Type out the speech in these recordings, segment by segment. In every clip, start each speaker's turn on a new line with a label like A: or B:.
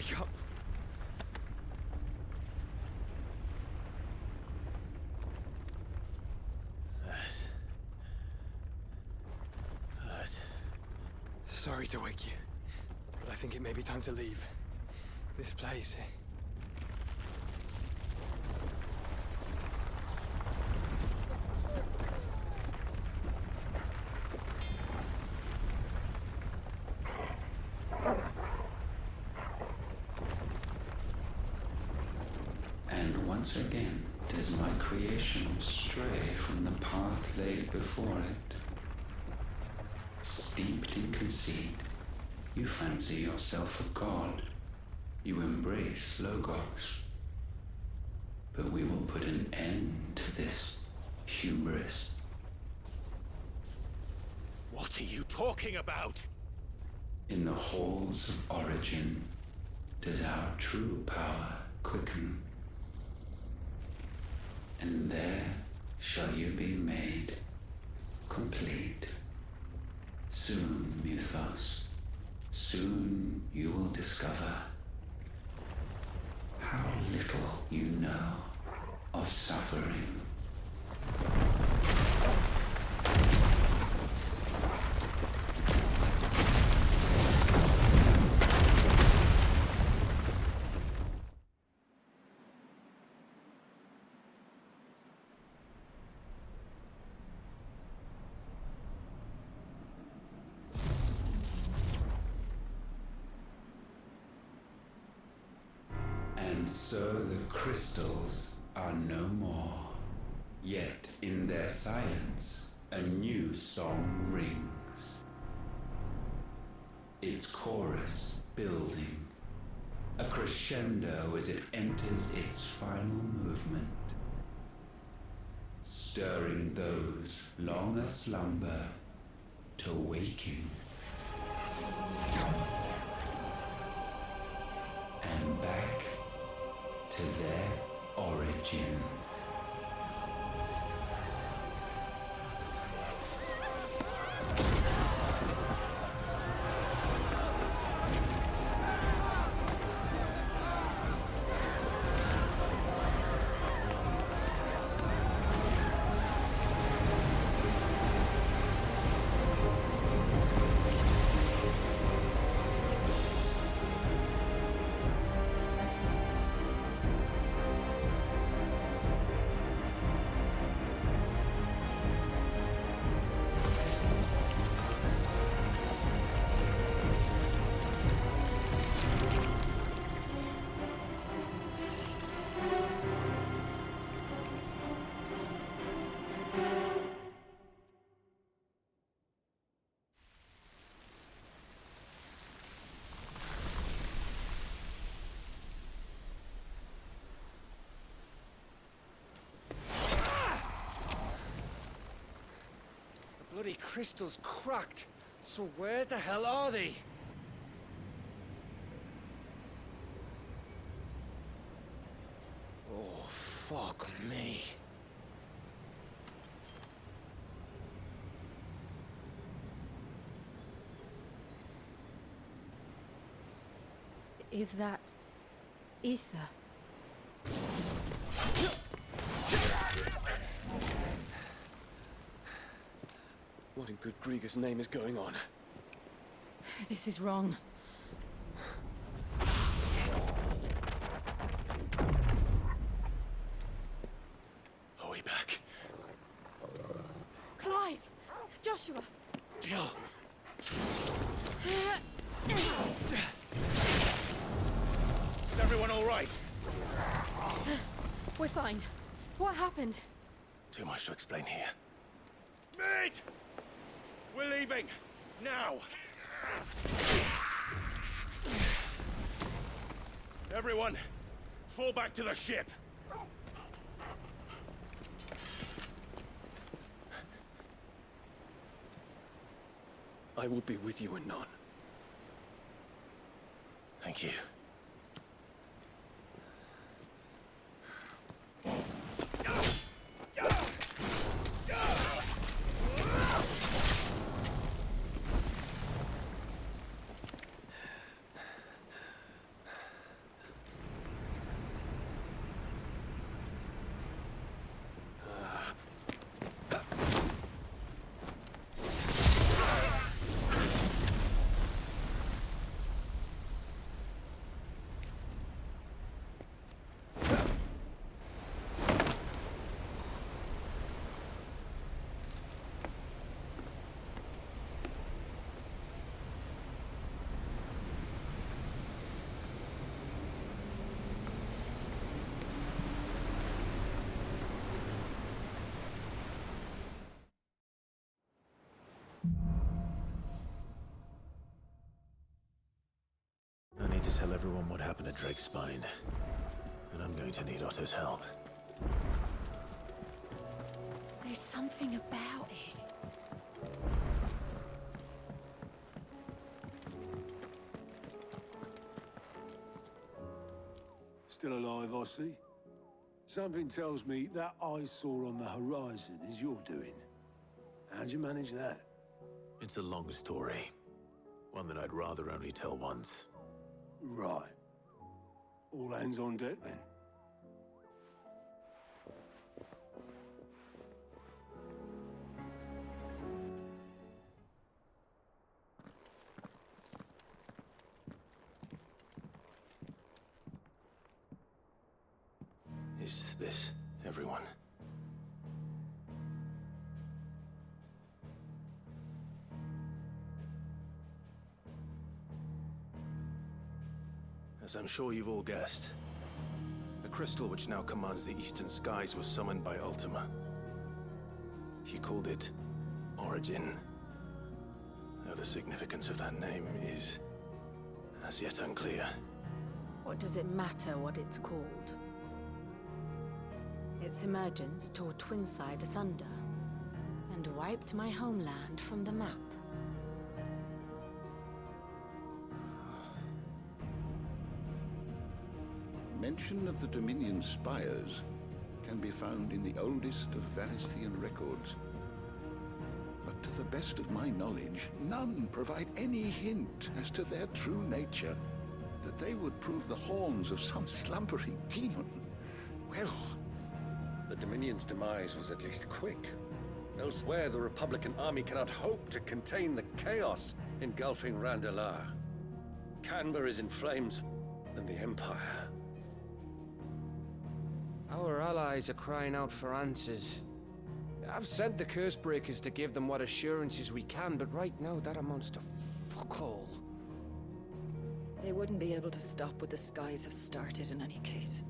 A: Wake up.
B: Hurt.
A: Sorry to wake you, but I think it may be time to leave. This place.
C: And once again does my creation stray from the path laid before it. Steeped in conceit, you fancy yourself a god. You embrace Logos. But we will put an end to this hubris.
B: What are you talking about?
C: In the halls of origin does our true power quicken. And there shall you be made complete. Soon, Mythos, soon you will discover how little you know of suffering. And so the crystals are no more. Yet in their silence, a new song rings. Its chorus building, a crescendo as it enters its final movement, stirring those long aslumber to waking. And back to their origin.
A: Bloody crystal's cracked. So where the hell are they? Oh, fuck me.
D: Is that ether?
A: What in good Grieger's name is going on?
D: This is wrong.
B: Are we back?
D: Clive! Joshua!
B: Jill! Is everyone all right?
D: We're fine. What happened?
B: Too much to explain here. Mid! We're leaving! Now! Everyone, fall back to the ship!
A: I will be with you anon.
B: Thank you. everyone what happened at Drake's Spine. And I'm going to need Otto's help.
D: There's something about it.
E: Still alive, I see. Something tells me that eyesore on the horizon is your doing. How'd you manage that?
B: It's a long story. One that I'd rather only tell once.
E: Right. All hands on deck, then.
B: Is this everyone? As I'm sure you've all guessed, the crystal which now commands the eastern skies was summoned by Ultima. He called it Origin. Though the significance of that name is as yet unclear.
D: What does it matter what it's called? Its emergence tore Twinside asunder and wiped my homeland from the map.
F: Mention of the Dominion spires can be found in the oldest of Valisthian records. But to the best of my knowledge, none provide any hint as to their true nature. That they would prove the horns of some slumbering demon. Well,
G: the Dominion's demise was at least quick. Elsewhere, the Republican army cannot hope to contain the chaos engulfing Randalar. Canva is in flames, and the Empire.
H: Our allies are crying out for answers. I've sent the Cursebreakers to give them what assurances we can, but right now that amounts to fuck all.
I: They wouldn't be able to stop what the skies have started in any case.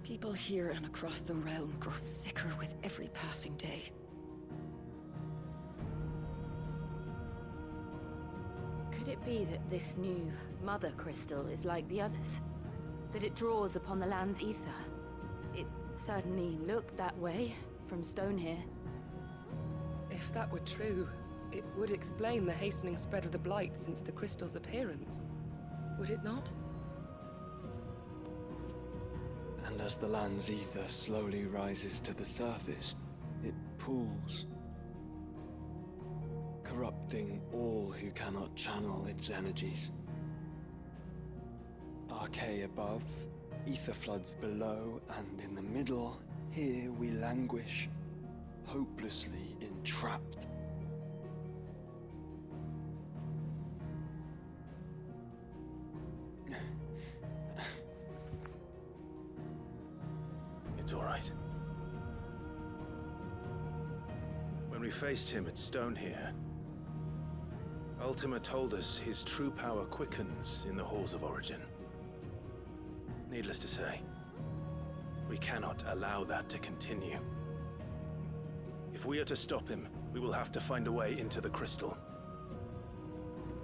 I: People here and across the realm grow sicker with every passing day.
D: Could it be that this new Mother Crystal is like the others? That it draws upon the land's ether? It certainly looked that way from stone here.
J: If that were true, it would explain the hastening spread of the Blight since the crystal's appearance. Would it not?
A: And as the land's ether slowly rises to the surface, it pools, corrupting all who cannot channel its energies. Archay above, ether floods below, and in the middle, here we languish, hopelessly entrapped.
B: It's all right. When we faced him at Stone here, Ultima told us his true power quickens in the halls of Origin. Needless to say, we cannot allow that to continue. If we are to stop him, we will have to find a way into the crystal.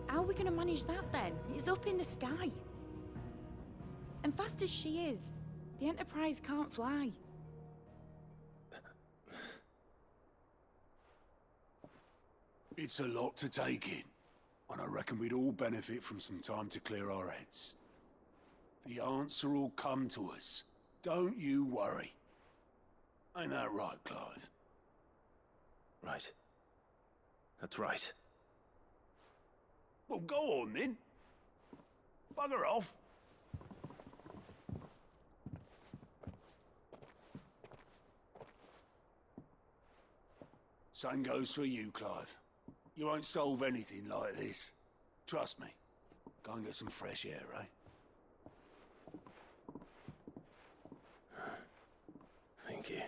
D: How are we gonna manage that then? It's up in the sky. And fast as she is, the Enterprise can't fly.
E: It's a lot to take in, and I reckon we'd all benefit from some time to clear our heads. The answer will come to us. Don't you worry. Ain't that right, Clive?
B: Right. That's right.
E: Well, go on then. Bugger off. Same goes for you, Clive. You won't solve anything like this. Trust me. Go and get some fresh air, eh?
B: Thank you.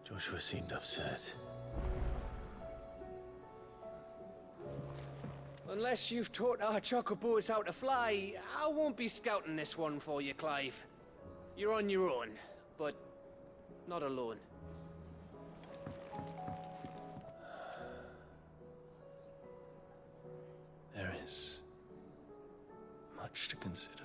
B: Joshua seemed upset.
H: Unless you've taught our chocobos how to fly, I won't be scouting this one for you, Clive. You're on your own, but not alone.
K: Yes. Much to consider.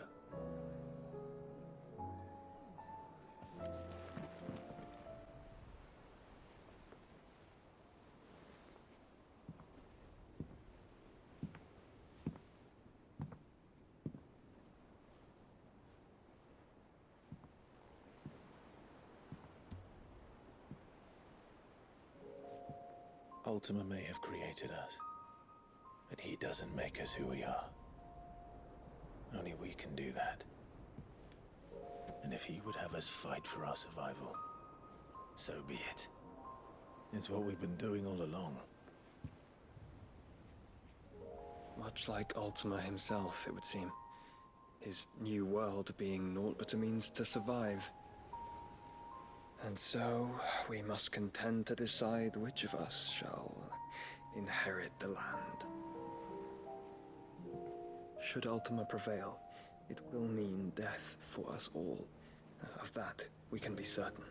B: Ultima may have created us, but he doesn't make us who we are. Only we can do that. And if he would have us fight for our survival, so be it. It's what we've been doing all along.
L: Much like Ultima himself, it would seem. His new world being naught but a means to survive. And so, we must contend to decide which of us shall inherit the land. Should Ultima prevail, it will mean death for us all. Of that, we can be certain.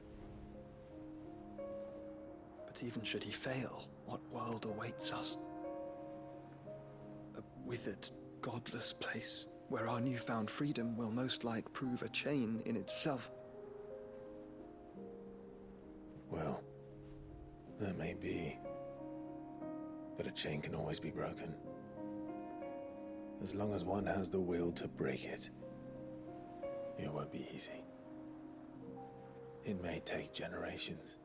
L: But even should he fail, what world awaits us? A withered, godless place, where our newfound freedom will most like prove a chain in itself.
B: Well, that may be. But a chain can always be broken. As long as one has the will to break it. It won't be easy. It may take generations.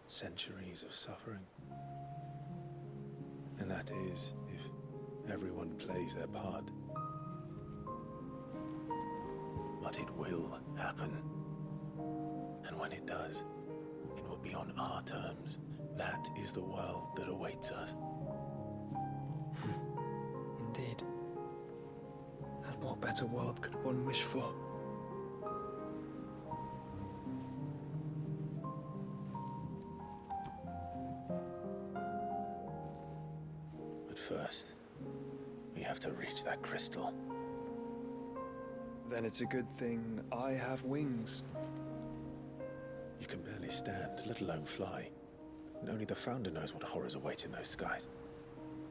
B: Centuries of suffering. And that is, if everyone plays their part. But it will happen. And when it does, it will be on our terms. That is the world that awaits us.
L: Indeed. And what better world could one wish for?
B: But first, we have to reach that crystal.
L: Then it's a good thing I have wings.
B: You can barely stand, let alone fly. And only the Founder knows what horrors await in those skies.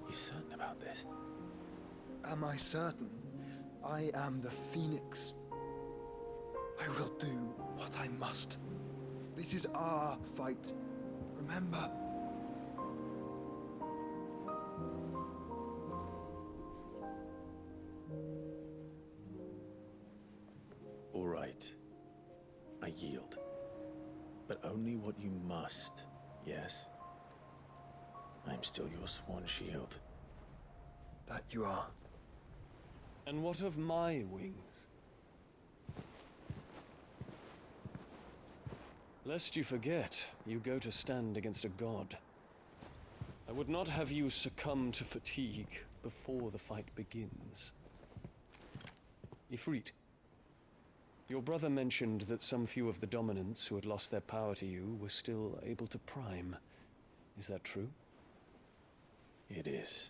B: You certain about this?
L: Am I certain? I am the Phoenix. I will do what I must. This is our fight. Remember?
B: All right. I yield. But only what you must, yes? I'm still your sworn shield.
L: That you are.
K: And what of my wings? Lest you forget, you go to stand against a god. I would not have you succumb to fatigue before the fight begins. Ifrit, your brother mentioned that some few of the dominants who had lost their power to you were still able to prime. Is that true?
B: It is.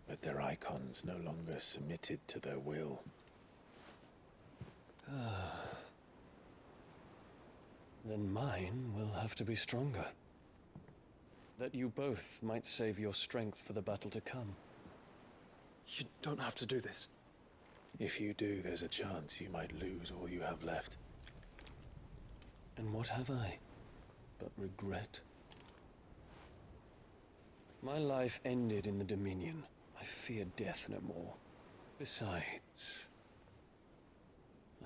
B: But their icons no longer submitted to their will.
K: Then mine will have to be stronger. That you both might save your strength for the battle to come.
L: You don't have to do this.
B: If you do, there's a chance you might lose all you have left.
K: And what have I but regret? My life ended in the Dominion. I fear death no more. Besides,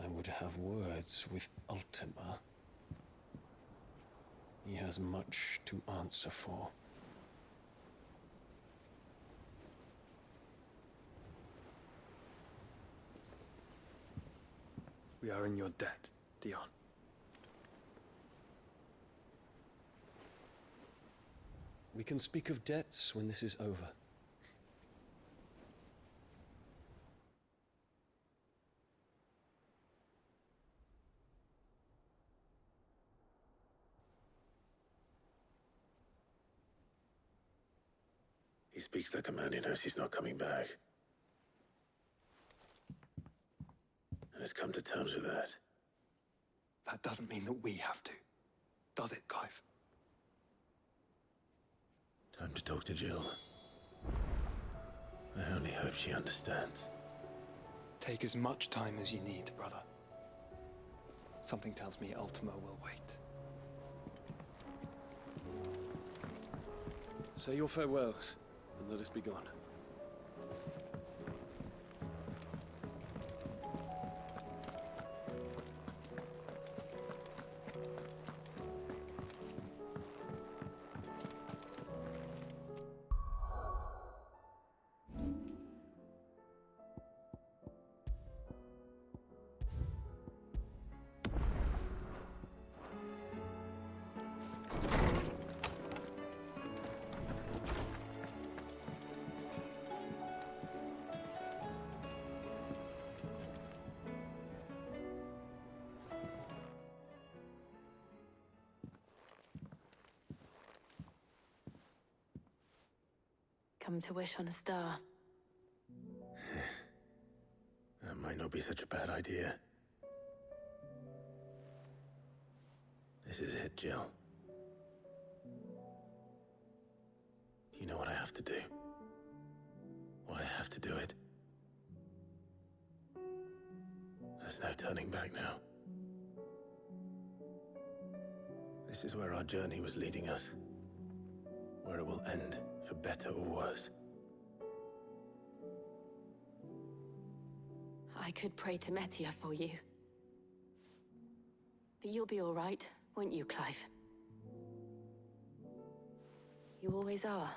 K: I would have words with Ultima. He has much to answer for.
L: We are in your debt, Dion.
K: We can speak of debts when this is over.
B: He speaks like a man who knows he's not coming back. And has come to terms with that.
L: That doesn't mean that we have to. Does it, Clive?
B: Time to talk to Jill. I only hope she understands.
L: Take as much time as you need, brother. Something tells me Ultima will wait.
K: Say your farewells, and let us be gone.
D: Come to wish on a star.
B: That might not be such a bad idea. This is it, Jill. You know what I have to do. Why I have to do it. There's no turning back now. This is where our journey was leading us. Where it will end, for better or worse.
D: I could pray to Metia for you. But you'll be all right, won't you, Clive? You always are.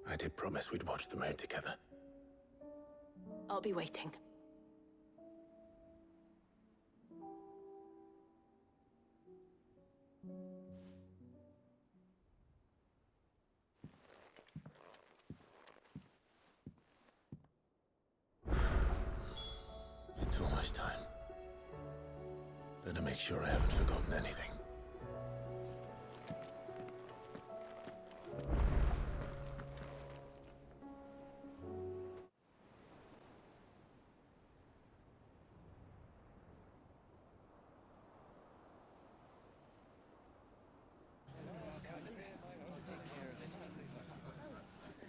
B: I did promise we'd watch the moon together.
D: I'll be waiting.
B: It's almost time. Better make sure I haven't forgotten anything.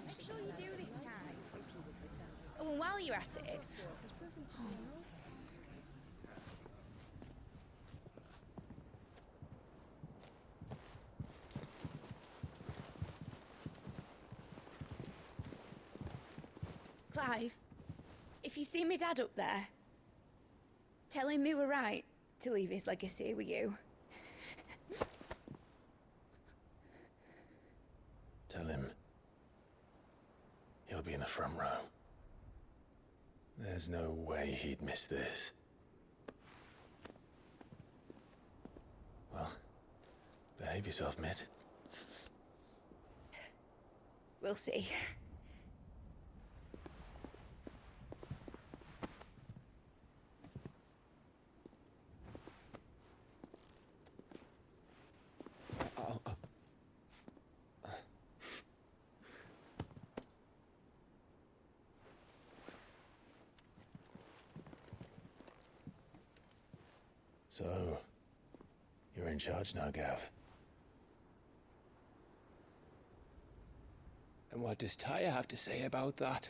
M: Make sure you do this time. Oh, and while you're at it... Clive, if you see me dad up there, tell him we were right to leave his legacy with you.
B: Tell him he'll be in the front row. There's no way he'd miss this. Well, behave yourself, Mitt.
M: We'll see.
B: So, you're in charge now, Gav.
H: And what does Tyre have to say about that?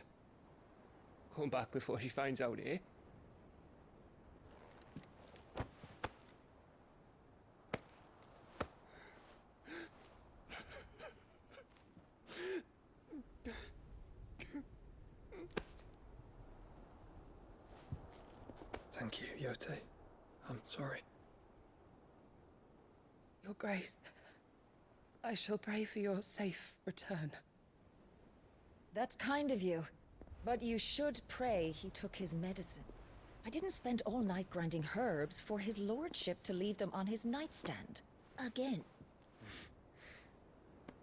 H: Come back before she finds out, eh?
L: Thank you, Yote. I'm sorry.
J: Your Grace, I shall pray for your safe return.
I: That's kind of you. But you should pray he took his medicine. I didn't spend all night grinding herbs for his lordship to leave them on his nightstand. Again.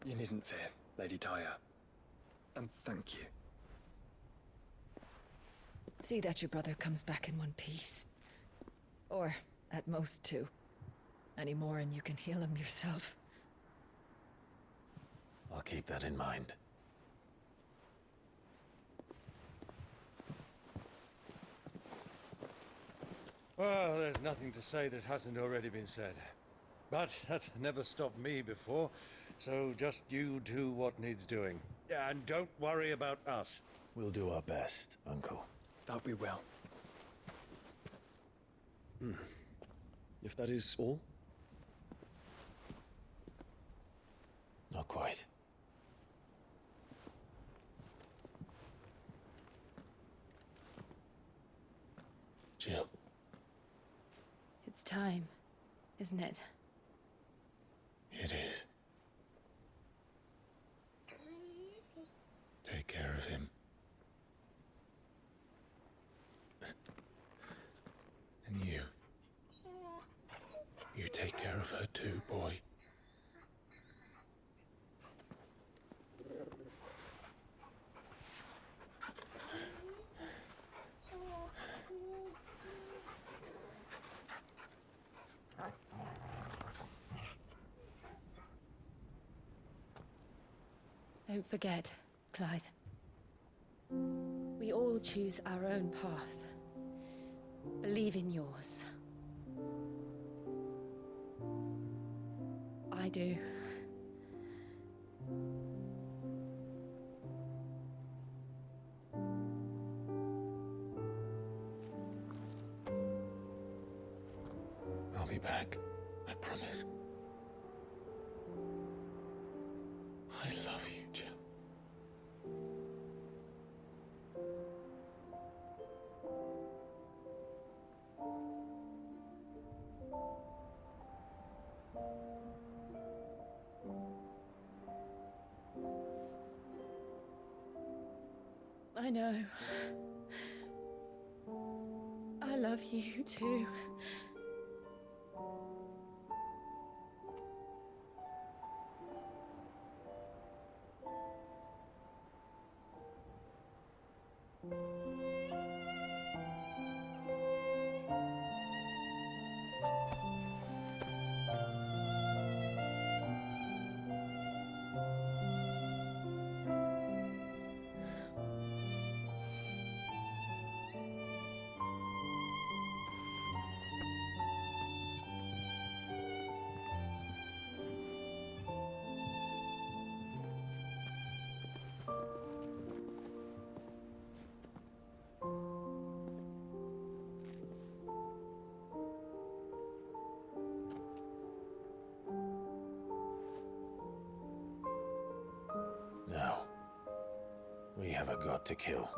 L: You needn't fear, Lady Tyre. And thank you.
I: See that your brother comes back in one piece. Or, at most, two. Any more and you can heal him yourself.
B: I'll keep that in mind.
N: Well, there's nothing to say that hasn't already been said. But that's never stopped me before, so just you do what needs doing. And don't worry about us.
B: We'll do our best, Uncle.
L: That we will.
K: If that is all?
B: Not quite. Jill.
D: It's time, isn't it?
B: It is. Take care of him. And you. You take care of her too, boy.
D: Don't forget, Clive. We all choose our own path. Believe in yours. I do.
B: I'll be back. I promise. I love you, Jill.
D: I know. I love you too.
B: Now, we have a god to kill.